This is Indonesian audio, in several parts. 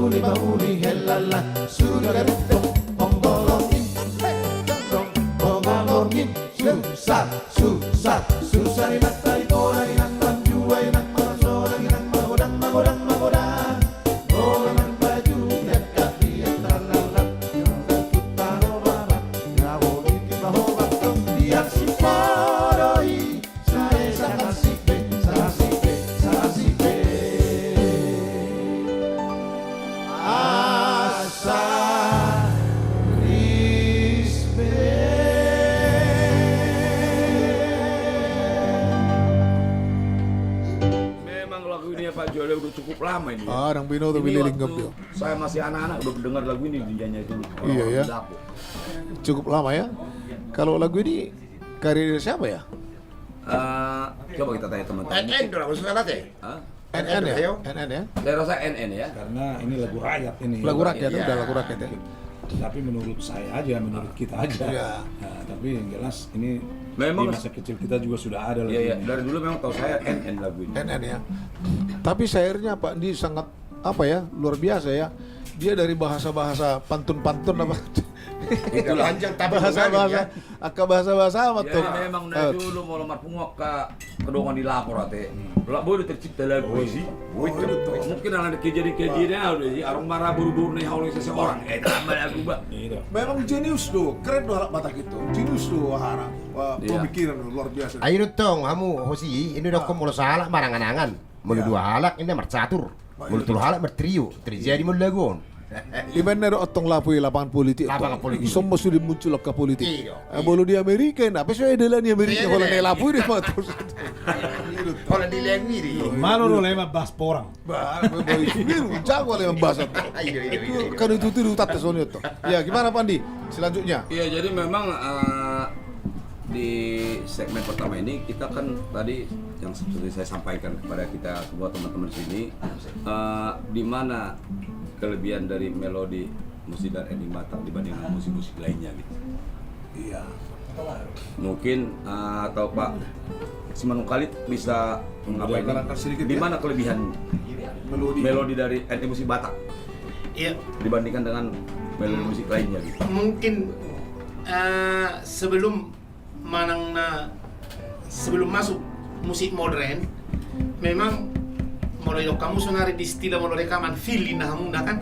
uni mauni helala sudah garuto onggolongin onggolongin susah susah susah di mata itu orang yang jua yang masoran yang magodang magodang magodang orang baju dekat dia terlalat yang taruh baba ngawur di bawah batang dia si paroi saya sangat sipe asa Memang lagu ini ya Pak Jole udah cukup lama ini. Ya. Nang Bino tuh Ini bililing waktu dia. saya masih anak-anak udah mendengar lagu ini di nyanyi itu. Iya, ya. Dapur. Cukup lama ya. Kalau lagu ini karir siapa ya? Coba kita tanya teman-teman. NN dong, maksud salah teh. Hah? NN ya? Ayo. NN ya? Saya rasa NN ya. Karena ini lagu rakyat ini. Lagu rakyat, Iya. udah lagu rakyat ya. Tapi menurut saya aja, menurut kita aja. Iya. Nah, tapi yang jelas ini Memang- di masa kecil kita juga sudah ada lagu Iya, iya. ini. Dari dulu memang tahu saya NN lagu ini. NN ya. Tapi syairnya Pak Andi sangat apa ya? Luar biasa ya. Dia dari bahasa-bahasa pantun-pantun apa? Itu lanjang tapi Bahasa-bahasa bahasa-bahasa apa tuh? Jadi memang dari dulu mau lemar pungok ke kedongan di lapor ate. Lah boleh tercipta lagu sih. Mungkin ada kejadian-kejadian udah sih arung marah buru-buru nih haulnya seseorang. Tambah lagu Mbak. Iya. Memang jenius tuh, keren tuh anak Batak itu. Jenius tuh harap Iya. pemikiran luar biasa. Ayo dong, kamu hosi ini udah kau mulai salah marangan-angan. Mulai dua halak ini mercatur. Mulai tuh halak bertrio. Terjadi mulai lagun. Di mana ada otong lapui lapangan politik. Lapangan politik. Semua sudah muncul ke politik. Iya. Bolu di Amerika, apa sih adalah di Amerika Iya, kalau iya. naik lapui di mana terus. Kalau di lagi di. Mana lo lema bahas porang? Biru, jago lah yang bahasa. Iya, iya, iya. Kan itu tata sono itu. Ya gimana Pandi? Selanjutnya. Iya, jadi memang di segmen pertama ini kita kan tadi yang seperti saya sampaikan kepada kita semua teman-teman di sini, di mana kelebihan dari melodi musik dan ending Batak dibandingkan musik-musik lainnya gitu. Iya. Mungkin atau Pak Simanung Khalid bisa mengapa Terangkan sedikit di ya. mana kelebihan melodi dari ending musik Batak Iya, dibandingkan dengan melodi musik lainnya gitu. mungkin sebelum sebelum masuk musik modern, memang mulai kamu sonari di istilah mulai rekaman feeling nah kan,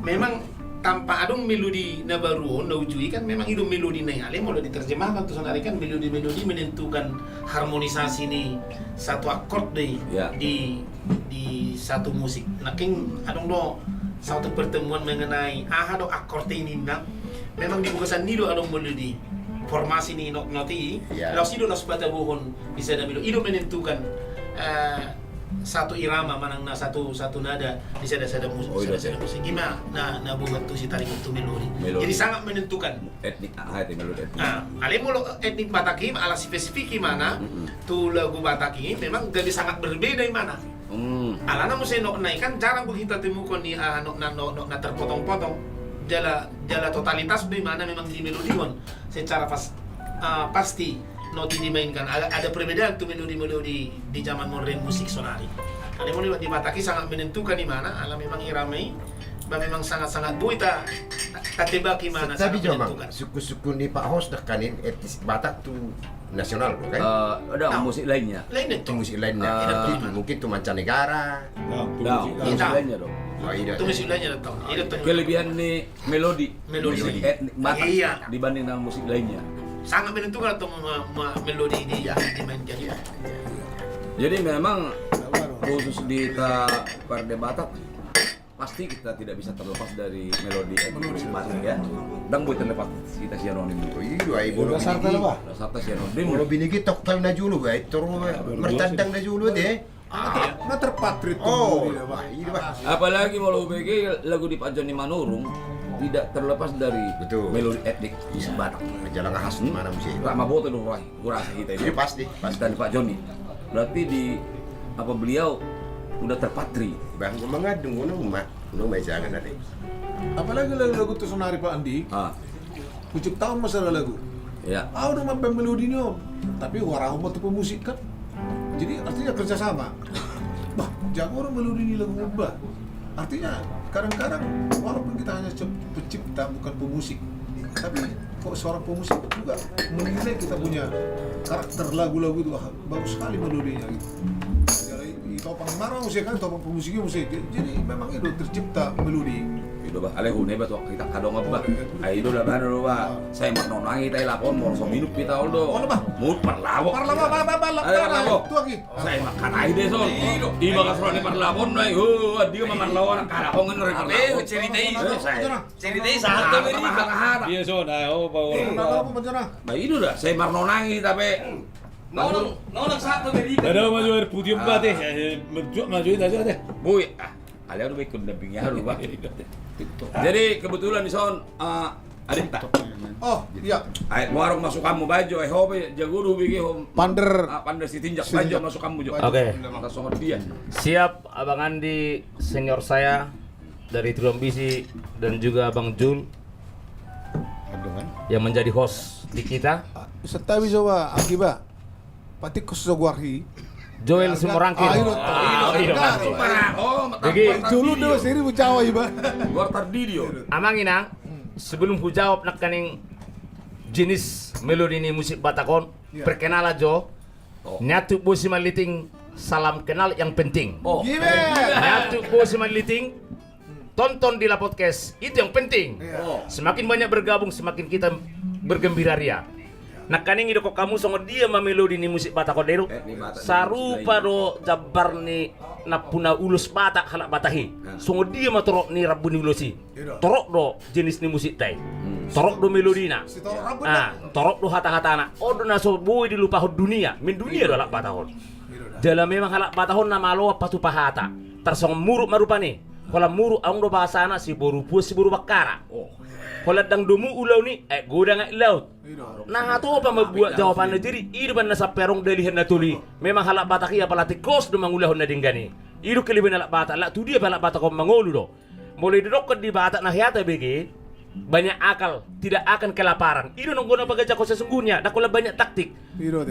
memang tanpa adong melodi na baru na ujui kan memang itu melodi na ale mulai diterjemahkan tuh sonari kan melodi menentukan harmonisasi nih satu akord deh Ya. di satu musik. Nah, adong do satu pertemuan mengenai do akord ini nah memang dibukasan nido adong melodi formasi ni noti Ya. lalu sido nas bata buhon bisa damilo itu menentukan satu irama manang na satu nada bisa ada musik Oh, iya. ada musik gimana na buat tuh si tarik itu melodi. Melodi. Jadi sangat menentukan. Etnik itu melodi etnik. Nah, ale mulu etnik Bataki ala spesifik mana tuh lagu Bataki memang jadi sangat berbeda di mana. Alana mesti naik kan jarang kita temukan di na terpotong-potong. Jala totalitas di mana memang di melodion secara pasti noti dimainkan ada perbedaan tuh melodi di zaman modern musik sonari. Ada mulai di Bataki sangat menentukan di mana ala memang iramai memang sangat buita tak tebak di mana Tapi sangat memang menentukan. suku-suku ni Pak Hos dah kanin etnis Batak tu nasional bukan? Ada Nah. musik lainnya. Lain Itu itu musik lainnya. Tidak, Mungkin tu mancanegara. Nah, itu Nah, musik. musik Iya. lainnya dong. Oh, iya. itu musik lainnya datang. Itu tuh Kelebihan nih melodi Melodi. etnik Batak Iya. dibanding dengan musik lainnya. sangat menentukan atau melodi dimainkan. Jadi memang khusus di Parde Batak pasti kita tidak bisa terlepas dari melodi etnik musik Batak ya. Dan buat terlepas kita sianonim Oh, itu. iya, ibu Udah sarta lah, Pak. Sarta sianonim. Kalau bini kita toktal na julu ba, turu mertandang na julu deh. Nggak terpatrit Oh, tuh, Pak. iya Pak. Apalagi mau BG lagu di Pak Joni Manurung tidak terlepas dari Betul. melodi etnik musik Batak. Jalan khas di mana musik. Rama Boto dong, kurasa kita ini. Ini pasti. Dan Pak Joni. Berarti di beliau udah terpatri. Bang mengadung mak, may jangan ada. Apalagi lagu tuh sonari Pak Andi, menciptakan masalah lagu. Ya. Udah mampu melodinya, tapi orang mau tuh pemusik kan. Jadi artinya kerjasama. Bah, jangan orang melodi ini lagu ubah. Artinya kadang-kadang walaupun kita hanya pencipta bukan pemusik, tapi kok seorang pemusik juga menilai kita punya karakter lagu-lagu itu bagus sekali melodinya gitu. Jadi topang marah musik kan, topang pemusiknya musik. Jadi memang itu tercipta melodi. Itu bah, aleh hune bah kita kadong bah. Ai itu dah baru bah. Saya mau nonangi tai lapon mau so minum kita uldo. Oh, bah. Mut parlawo. Parlawa, itu lagi. Saya makan ai deh son. Iba kasrone parlawon dai. Dia mah parlawo anak karakongan re parlawo. Ceritain satu ini. Iya son, ayo bawa. Apa bencana? Bah itu dah, saya mar nonangi tapi Nonang satu beri. Ada maju air putih empat deh, majuin aja deh. Boy, aleh udah ikut dampingnya haru bah. Jadi kebetulan di son ada tak. Oh, iya. Ayat warung masuk kamu baju, hobe jaguru bigi hom. Pander. Pander si tinjak baju masuk kamu jo. Oke. Maka songor dia. Siap Abang Andi, senior saya dari Trilombisi dan juga Abang Jul yang menjadi host di kita. Setawi coba akibat. Pati kusogwarhi. Joel Sumorangkin. Bagi Dulu dulu seri Jawa iba. Gua terdidio. Amang Inang, sebelum ku jawab nak kaning jenis melodi ini musik Batakon, perkenalan Jo. Nyatu bosi maliting salam kenal yang penting. Oh. Nyatu bosi maliting tonton di La Podcast, itu yang penting. Semakin banyak bergabung, semakin kita bergembira ria. Nak kaning ido kok kamu songo dia melodi ni musik Batakon dero. Sarupa do jabar ni napuna ulus Batak halak Batahi. Songo dia matorok ni rabu ni ulosi. Torok do jenis ni musik tai. Torok do melodina. Torok do hata-hatana. Odo na so boy di lupa dunia. Min dunia do halak Batakon. Dalam memang halak Batakon na malo patu pahata. Tarsong muruk marupani. Kala muruk ang do bahasana si boru puas si boru bakara. Kala dang dumu ulau ni godang laut. Nah itu apa membuat jawabannya diri itu benar sa perong dalihan natuli. Memang halak Bataki apalagi kos do mangulahon na dinggani. Itu kelebihan halak Batak. Lah tu dia halak Batak ko mangolu do. Mulai didokot di Batak nah hiata bege banyak akal, tidak akan kelaparan. Itu nunggu pagajak ko sesungguhnya. Dakola banyak taktik.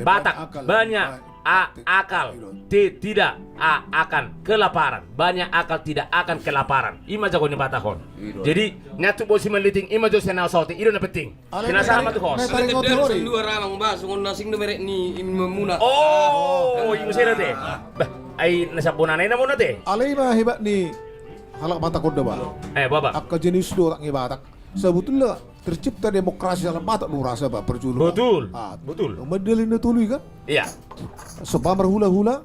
Batak banyak akal tidak akan kelaparan. Banyak akal tidak akan kelaparan. Ima jago ni Batakon. Jadi nyatu bosi meliting ima jo senau sauti itu na penting. Kena sama tu kos. Dua ranang ba sungon nasing do merek ni imamuna. Oh, ibu saya teh. Bah, ai nasabuna na muna teh. Alay mah hebat ni halak Batak Koda ba. Baba. Akka jenis do tak Batak. Sebetulnya tercipta demokrasi dalam Batak lu rasa ba perjulu. Betul. Betul. Medalin na tuloy kan? Iya. Sebab marhula-hula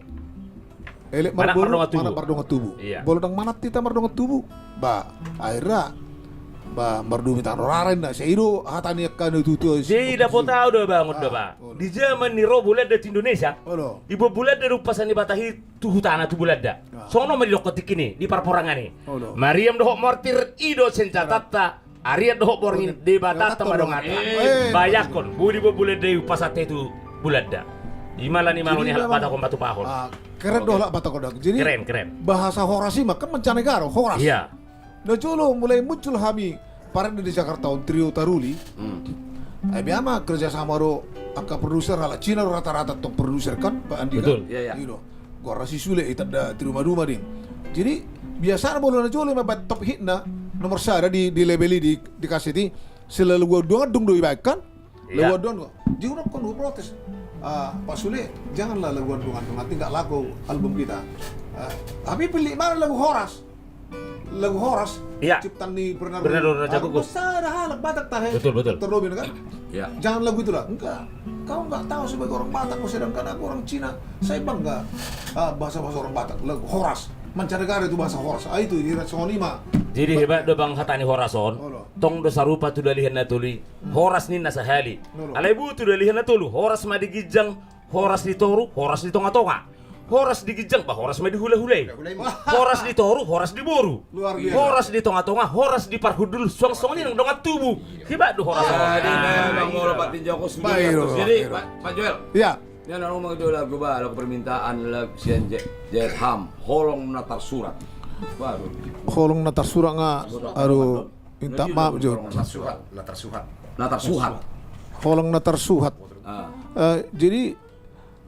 elek Mana marbolo mardonga tubuh. mana mardonga tubuh. Iya. Bolodang manat tita mardonga tubuh. Ba aira ba mardumi tan raren na seiro hatani akka no tutu. Jadi dapat tahu dah bangun dah pak. Di zaman ni bulan dari Indonesia. Olo. Ibu bulan dari pasan di Batahi tuh tanah tuh bulan dah. Sono mari dokotik ini di parporangan ni. Olo. Mariam dohok mortir ido senjata. Ariat dohok borngin di Batata madongata. Bayakon budi bulan dari pasate itu bulan dah. Imalan ni malu ni halak Batakon batu pahon. Keren doh halak Batak Koda. Jadi Keren. bahasa Horasi mah kan mancanegara Horas. Iya. Nah jolo mulai muncul kami para di Jakarta on trio Taruli. Biama kerjasama ro angka produser halak Cina ro rata-rata top produser kan Pak Andi. Betul. Iya. Gua rasi sule itada di rumah ding. Jadi biasa boleh na jolo mah top hit na nomor sada di labeli di kaseti selalu gua doang doi baik kan. Iya. Lagu doang. Jiurap kan gua protes. Pak Sule, janganlah lagu nanti nggak laku album kita. Tapi pilih mana lagu Horas? Lagu Horas, Iya. ciptaan ni Bernardo Raja Gugus. Ada halak Batak tahe. Betul. Dr. Robin kan? Ya. Jangan lagu itulah. Enggak. Kau nggak tahu sebagai orang Batak, sedangkan aku orang Cina. Saya bangga bahasa-bahasa orang Batak. Lagu Horas, mancanegara itu bahasa Horas. Itu di Sonima. Jadi hebat do bang hatani Horason. Tong do sarupa tu dalihan natuli. Horas ni nasahali. Alai bu tu dalihan natulu. Horas ma digijang, Horas di toru, Horas di tonga-tonga. Horas di gijang, bah Horas ma di hula-hulai. Horas di toru, Horas di boru. Luar biasa. Horas di tonga-tonga, Horas di parhudul. Suang-suang ni nang dongat tubuh. Hebat do Horas. Jadi memang mau lepas tinjau ko Baik, Jadi Pak Joel, Ya. yan ano mga lagu ba, lagu permintaan lagu siyan Jet Ham, holong natar surat. Baru. Kolong natar surang nga, aduh, minta maaf Jo. Latar suhat. Natar suhat. Kolong natar suhat. Ah. Jadi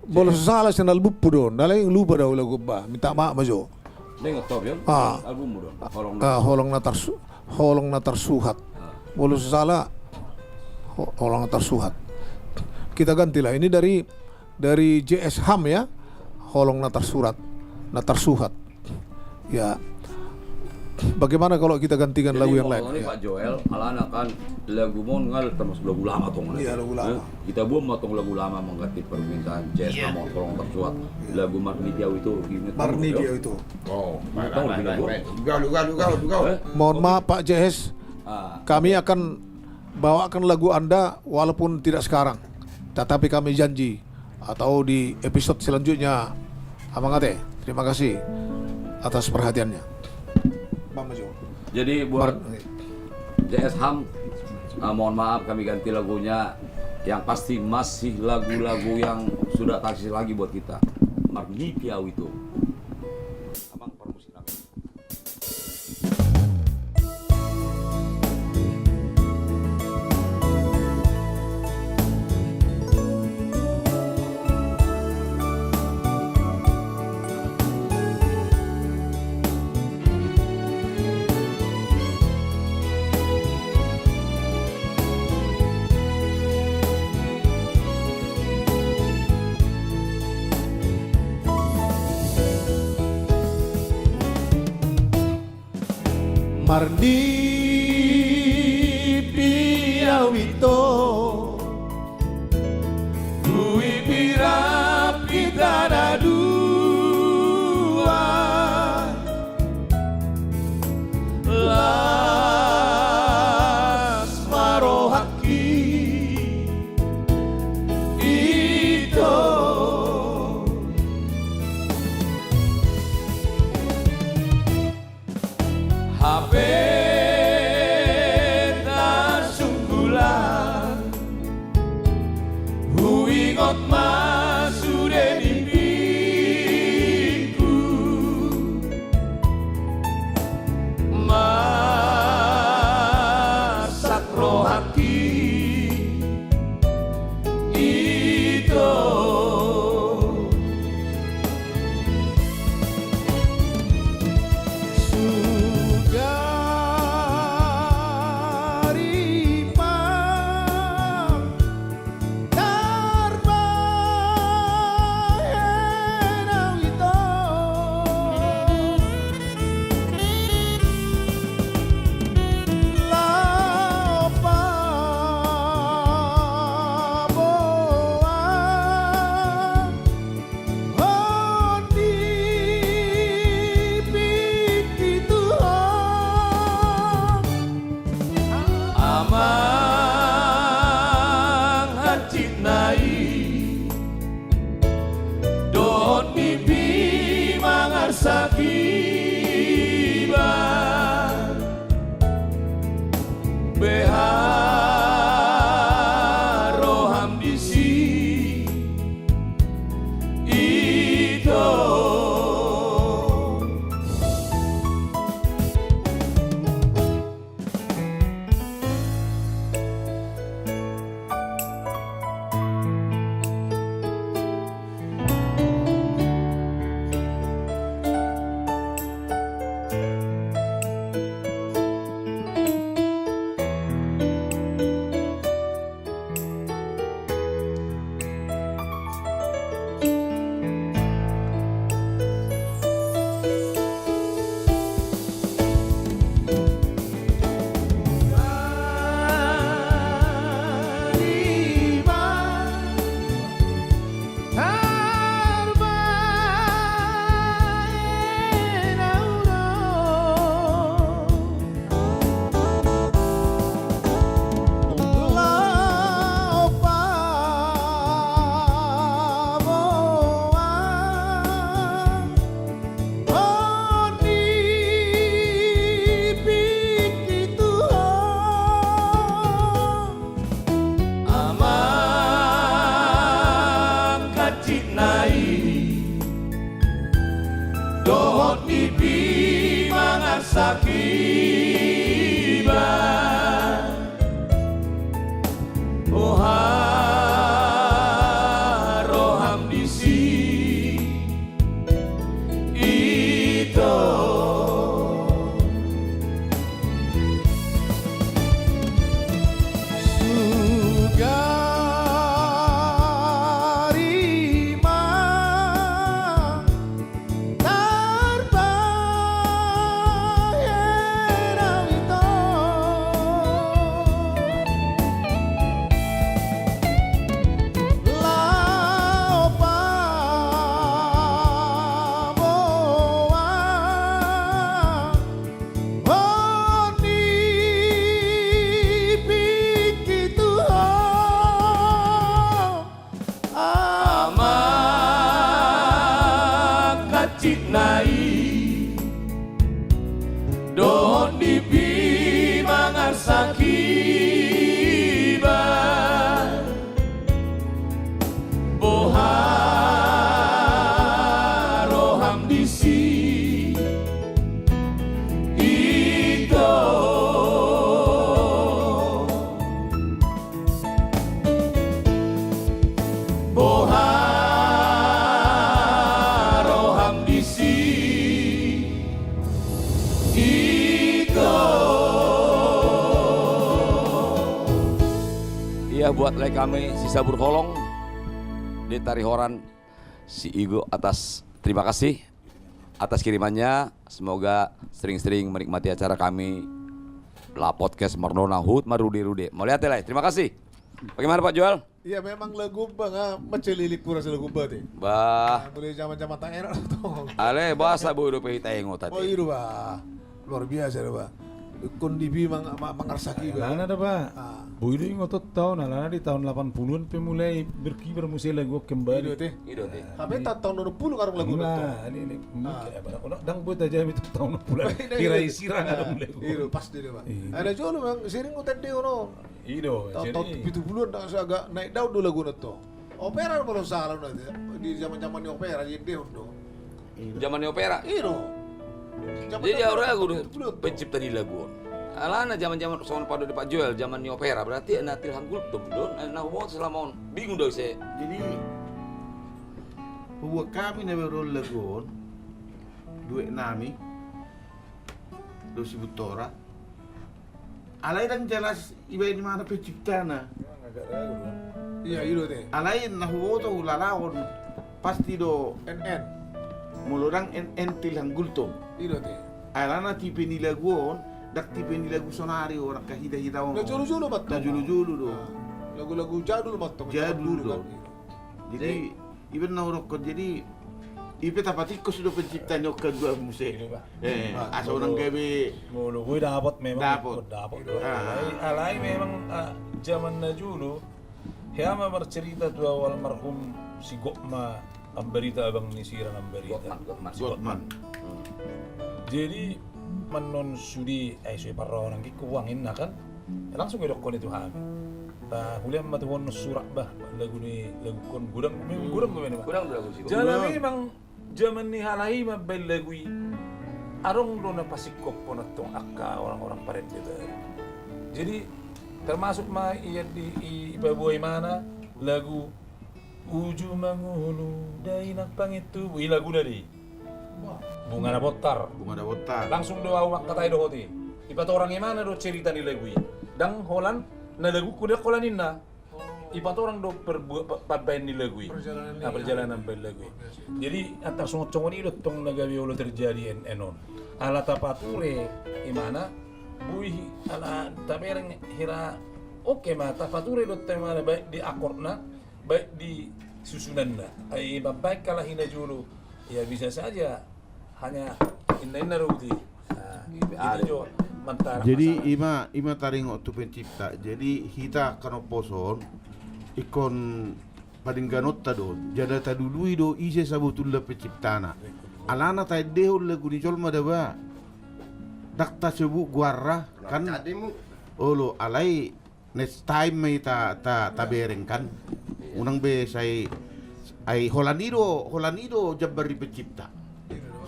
boleh salah senal bupu don, nalai lupa dah lagu ba, minta maaf Jo. Nengok top ya. Ah. Album dong. Holong. Holong natar suhat. Walau salah holong natar suhat. Kita gantilah ini dari JS Ham ya. Holong natar suhat. Ya. Bagaimana kalau kita gantikan lagu yang lain? Ini Ya. Pak Joel, alana kan lagu mongal termasuk lagu lama tong. Iya, lagu lama. Kita buat motong lagu lama mengganti permintaan jazz Iya. sama tolong tersuat. Lagu Marni Diaw itu ingat Marni kamu, dia ya? itu. Oh, Tahu tidak, Bu? Dugau. Mohon maaf Pak JS, Ah, kami akan bawakan lagu Anda walaupun tidak sekarang. Tetapi kami janji atau di episode selanjutnya. Abang Ate, terima kasih atas perhatiannya. Bang Majo. jadi buat JS Ham, mohon maaf kami ganti lagunya. Yang pasti masih lagu-lagu yang sudah tak asing lagi buat kita. Marni Diaw itu. Abang promosi lagi. Marni Piawito Kui pirap kita ada dua Las marohaki Ito HP tak sunggulan Huingot masude mimpiku Masak rohati itu Amang hacit nai Don mimpi mangar sakiba Beharoham disi Ito Dohot mimpi mangar sakiba Oharoham disi Ito nai dohon dipi mangar sakiba boharo hamdisi ito boharo hamdisi Iya, buat like kami si Sabur Kolong di Tarihoran si Igo atas terima kasih atas kirimannya. Semoga sering-sering menikmati acara kami La Podcast Mardona Hut Marude. Mau lihat ya, terima kasih. Bagaimana Pak Joel? Iya memang lagu bang macelilik pura lagu bate. Bah, Boleh zaman-zaman tak enak tuh. ale bahasa bu udah pengen tadi. Oh iya bah. Luar biasa bah. Kondibi mangarsaki bah. Alana ada Pak. Ah. Bu itu ngotot tahun, alana di tahun 80-an mulai berkibar musik lagu Ido kembali. teh. Ido teh. Tapi tahun 20 karung lagu itu. Nah, ini dang buat aja itu tahun bulan. Tirai sirang ada mulai. Ido pas dia bah. Iya. Ada juga memang sering ngutet dia ono. Ido. Tahun 70-an dah agak naik daun dulu lagu itu. Opera belum salah nanti di zaman-zaman opera jadi dia udah. Zamannya opera. Ido. Jadi orang aku pencipta di lagu. Alana zaman-zaman soal pada Pak Joel zaman opera berarti anak Tilham Gultum don anak mau selama bingung dong saya. Jadi bahwa kami na berol lagon duit nami dosi butora alay dan jelas iba di mana penciptana Iya Ido teh. alay na huwoto ulalawon pasti do NN. mulurang en tilhang gultom Ido teh. alana tipe ni lagon dak tipe ni lagu sonari orang kahida-hida Udah julu-julu mat. na julu-julu do Lagu-lagu jadul mat. Jadul dong. Jadi iben na urok jadi ipe tapatiko sudah pencipta nyok kedua musik. Asa orang gawe Mulu gue dapat memang. Dapat. Alay memang zaman na dulu. Hema bercerita tu awal marhum si Gokma amberita abang nisira amberita. Gotman. Jadi manon sudi sui parro orang ki kuangin na kan. Langsung idokon itu ham. Ta huliam matuhon surak bah lagu ni lagu kon gudang gudang gue memang. Kurang dulu sih. Jalan memang zaman ni halai mabel lagui. Arong do na pasikop po na tong akka orang-orang paret gitu. Jadi termasuk ma iya di ibabuay mana lagu Uju Mangulu Dainak Pangitu lagu dari Bunga na Botar. Bunga da botar. Langsung do awak katay do hoti. Ipat orang yang mana do cerita ni lagu dang holan na lagu kuda kolanin na. Ipat orang do perbayan ni lagu. Perjalanan bel lagu. Jadi antar songot-songot itu tong nagawi ulo terjadi enon. Ala tapature imana buih ala tamereng hira oke ma tapature do temana baik di akorna baik di susunanna. Ai baik kalah hina julu. Ya bisa saja hanya inna ruti. Itu jo mantara. Jadi ima taringo tu pencipta. Jadi hita kanoposon ikon padingganot tado. Jada tadului do ise sabutulla penciptana. Alana tay dehul lagu di colma daba. Dakta sebu guarra kan. Olo alai next time may ta bereng kan. Unang be say ay holanido jabbari pencipta.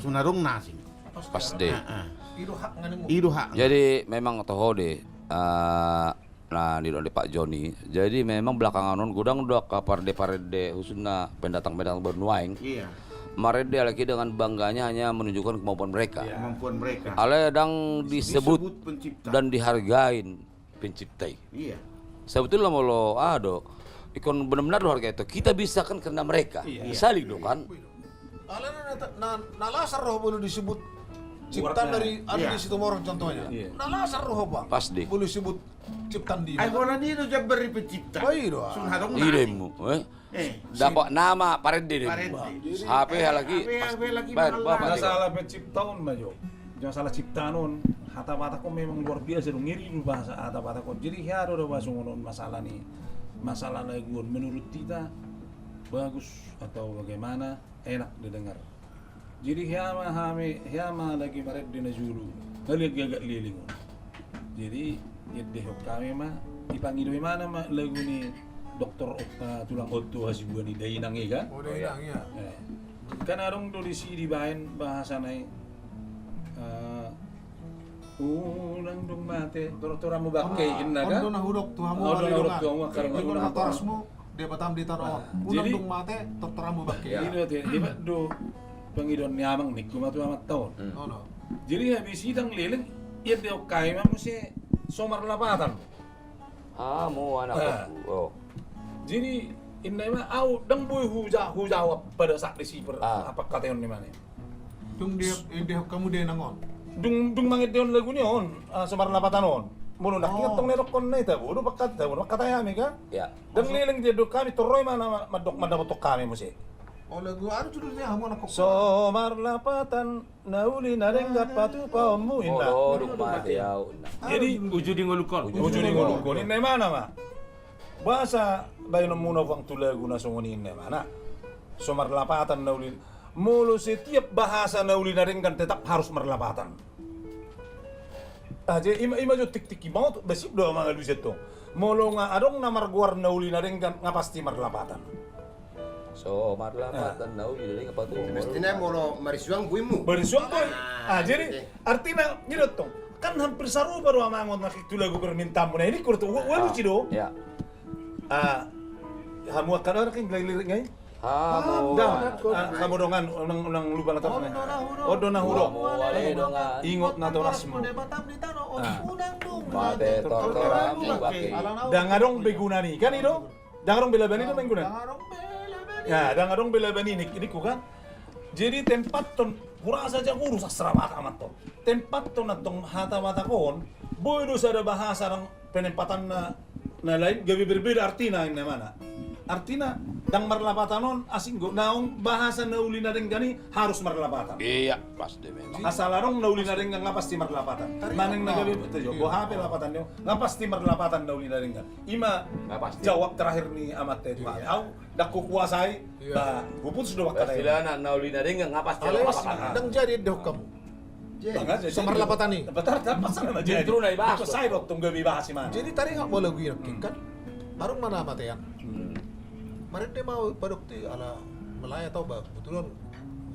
Sunarong nasing. Pas deh. Ido hak nganimu. Ido hak. Jadi memang toho deh. Nah di Pak Joni. Jadi memang belakangan non gudang udah ke parde khususnya pendatang bernuaing. Iya. Marede lagi dengan bangganya hanya menunjukkan kemampuan mereka. Kemampuan mereka. Ale dang disebut pencipta. dan dihargain penciptai. Iya. Sebetulnya mau lo ikon benar-benar lo harga itu. Kita bisa kan karena mereka. Saling dong kan. Alana nalasar roh boleh disebut ciptaan dari ada di situ orang contohnya. Nalasar roh apa? Pas deh. Boleh disebut ciptaan di. Ay holanido jabbari pencipta. Oh iya. Sunarong Idemu, dapat nama Parede deh. Parede. HP lagi. HP lagi Baik, mahal Bapak. Jangan salah penciptaun majo. Jangan salah ciptaun. Hata-hata ko memang luar biasa dong ngiri lu bahasa hata-hata ko. Jadi haro do bahasa ngonon masalah nih. Masalah laguan menurut kita bagus atau bagaimana enak didengar. Jadi hiama lagi maret di najulu. Ngalihat gagak liling. Jadi deh kami mah dipanggil mana mah lagu ni dokter tulang oto hasibuan di dainang kan? Oh, dia hilang, ya. Kan arong do di sini bahan bahasa nai ulang dong mate tora mo bakke inna kan? Ondo na hurok tuhamu Ondo na hurok walidongan. tuhamu, karang Ikon ulang na tuhamu. torasmu, dia batam di tanon. Ulang Jadi- dong mate, tortoramu bakke. Ini di ba do pangidon ni amang ni kumatu amat tahun. Oh, no. Jadi habis sidang liling ia dia kai mah mesti somar lapatan. Mo anak Ah. aku. Oh. Jadi inna mah au dang boy hujawab pada saat receiver Ah. apa kata ni mana? Dung dia kamu dia nangon. Dung mangit yon lagu ni on somar lapatan on. Mulu nak ingat tong nerok kon na ita bodo bakat ya mi ka. Ya. Dang liling dia do kami toroy mana madok madamotok kami mesti. Oh, lagu ano judulnya hamu anak kok. Somar lapatan nauli narenggat patu pamu inna. Oh, duk mati ya. Jadi Ujudi ngolukon. ujuni ngolukon inna mana ma? Bahasa bayon muna wang tulagu na sunguni inna mana? Somar lapatan nauli. Mulu setiap bahasa nauli narenggan tetap harus merlapatan. Aja ima jo tik-tiki mau besip do mga luset to. Mulu nga adong namar guar nauli narenggan nga pasti merlapatan. So, marlapatan na uli dari apa tuh? Mestinya mau marisuang buimu. Berisuang boy. Jadi artinya gitu tuh. Kan hampir sarupa do amangon nakitulagu permintaan mo na ini kurto walu cido. Ya. Hamu akan orang yang lirik ngay. Mo. Kamu dongan unang lupa na tapos na. Odo na huro. Mo wali dongan. Ingot na toras mo. Dia batam di tanon. Unang dong. Mate tortora mo baki. Dangadong begunani kan itu? Dangadong belabani itu menggunan. Ya, dangadong belabani ini ku kan. Jadi tempat ton kurang saja urus asrama amat ton. Tempat ton atong hata-mata kon, boy do ada bahasa ng penempatan na lain gabi berbeda artinya yang mana. Artinya dang marlapatanon asing go naong bahasa na uli na rin gani harus marlapatan. Iya, pasti memang. Asalarong nauli na rin nga pasti marlapatan. Maneng na gabi tayo, buhape lapatan nyo, nga pasti marlapatan nauli na rin nga. Ima Nga pasti. jawab terakhir ni amat tayo. Aw, nakukuasay, ba, hupun sudah waktu tayo. Sila na nauli na rin nga pasti Alas, lapatan. dang jadi deh kamu. Somar lapatan nih. Betar dapat sana jadi. Justru na ibahas. Ito side of tong gabi bahas si man. Jadi tadi nggak mau lagu yang kan? Arung mana mata ya? Mereka dia mau padokti ala Melaya tau ba? Betulan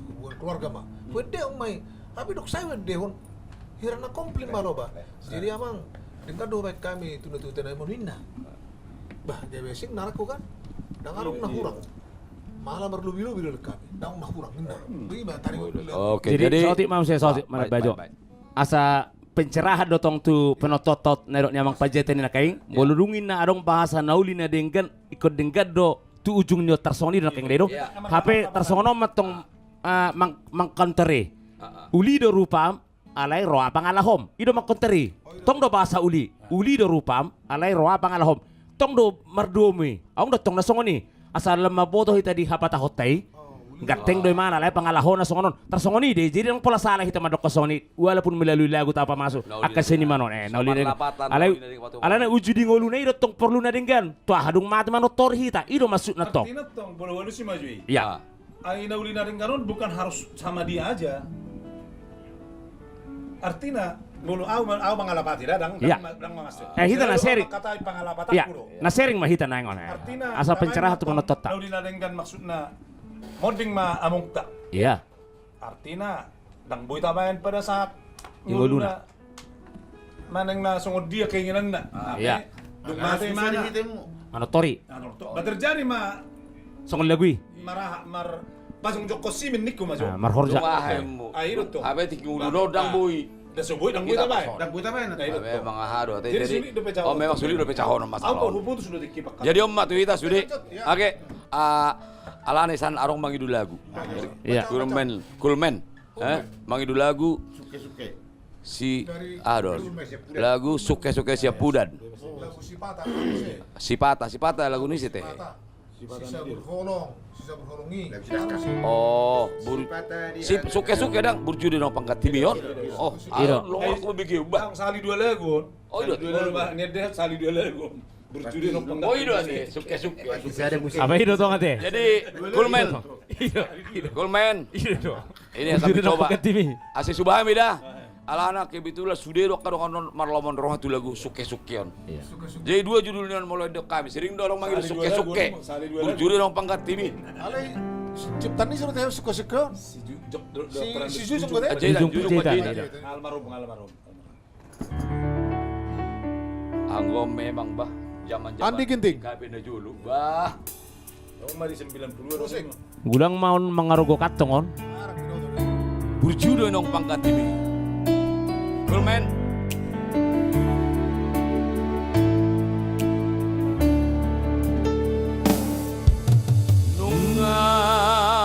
hubungan keluarga mah. Wede umai, tapi dok saya wede hon. Hirana komplain malo ba? Jadi amang dengan doa baik kami tunut-tunut na moninna. Bah, dia besing naraku kan? Dang arung nahurang. Malah berlubi-lubi dulu kami. Dang nahurang ninna. Bagi ba tadi Oke, Jadi sotik mam saya sotik mana baik, bajo. baik, baik. Asa pencerahan dotong tu penototot nerok nyamang pajeten na kaing bolurungin na adong bahasa nauli na denggan ikut denggan do tu ujung nyo tersoni na kaing dedo Ya. HP tersono matong mang kontere uli do rupam alai roa pangalahom ido mang kontere tong do bahasa uli do rupam alai roa pangalahom tong do mardumi aung do tong na songoni asal lemah bodoh hita di hapata hotai gateng doy mana lai pangalahon na songonon tersongoni deh jadi ang pola salah hita madok kesoni walaupun melalui lagu tapa masuk akas seni manon nauli deng alai na ujudi ngolu na ido tong perlu na denggan tuh hadung mati mano tor hita ido masuk na tong Artinya tong bolu-bolu si majui. ya Ay nauli na rin karon bukan harus sama dia aja. Artinya bolu aw mangalapati dang Ya. mangasih. Hita na sharing Kata pangalapatan ya puro. na sharing mah hita na ngon Artinya asal pencerahan tu manotot ta nauli na rin kan maksudna moding ma among ta. iya Artinya dang boy tabayan pada saat Yung ulo na. maneng na sungod dia keinginan na. Iya. Dumate mana? mano tori Ano to? Baterjani ma songon lagui marah pasung joko simin niku majo. marhorja Mo. Ay iro to. Abe tikuluno dang boy. Da suboy dang boy tabayan. Dang buta mana? Abe mga hado. Jadi sulit do pecahon. Oh, memang sulit do pecahon mas. Aku hupu tu sudah dikipak. Jadi om matuita sudah. Oke. Alane san arong mangidu lagu. iya Kulmen. Mangidu lagu Suke-suke. si lagu suke-suke siapudan. Lagu sipata. Sipata lagu ni sih teh. Sisa berholong, sisa berholongi. Oh, si suke-suke dang burjudi no pangkat timion. Oh, Iro. lo aku bikin bah. Bang sali dua lagu. Oh, iya. Dua lagu bah. Ini dia sali dua lagu. Berjudi no penggat. Oh, itu nih suke-suke. Bisa ada musik. apa itu tuh ngate Jadi Kulmen. iya Kulmen. iya dong Ini yang kami coba. Ase subahami dah. Alana kebetulan sudah kadang-kadang marlomon roh tu lagu suke-sukeon. Iya. Jadi dua judulnya mulai dek kami sering dorong manggil suke-suke. Berjuri dong pangkat TV. Ale ciptaan ini sudah tahu suka-suka. Si Jujung kau tahu? Jadan. Almarhum. Anggo memang bah zaman-zaman Andi Ginting. Kabina dulu bah. Oh, mari 90-an. Gulang mau mengarugo katongon. Berjudi dong pangkat TV. Cool man.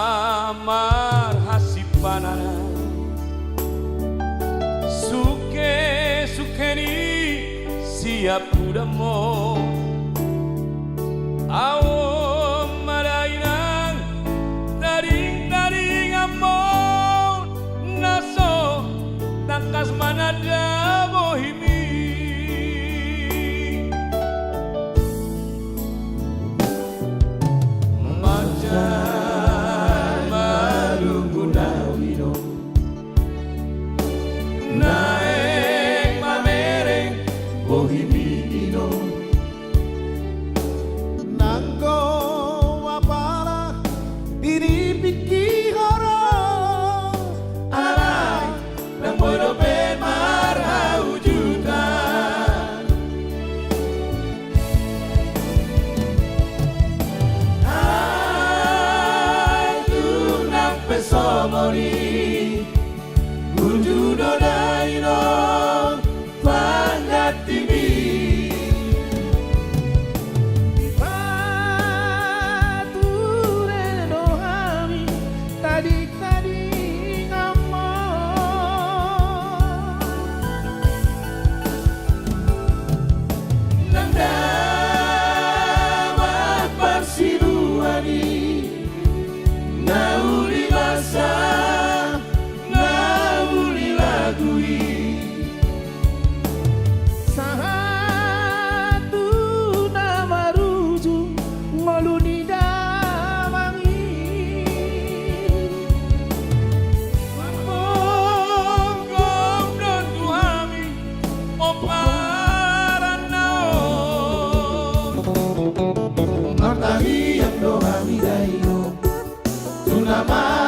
Nungamar hasipana Suke-sukeni siap udah mau Awo marainan Daring-daring amon Naso Tangkas manada bohimi Macan marungguna wino Naeng mamereng bohimi ino Nanggo wapara diri pikihara Alay nang bodo pen marhaujudan Atur nang pesomori Gujudo daino Pangatimi Pature dohami tadi ngamon Nang damat persiduani Nauli basa Nauli lagui Satu nama rujuk ngoluni damangi Mongkong don tuhami oparan naon Martahi yang dohami daino Tunama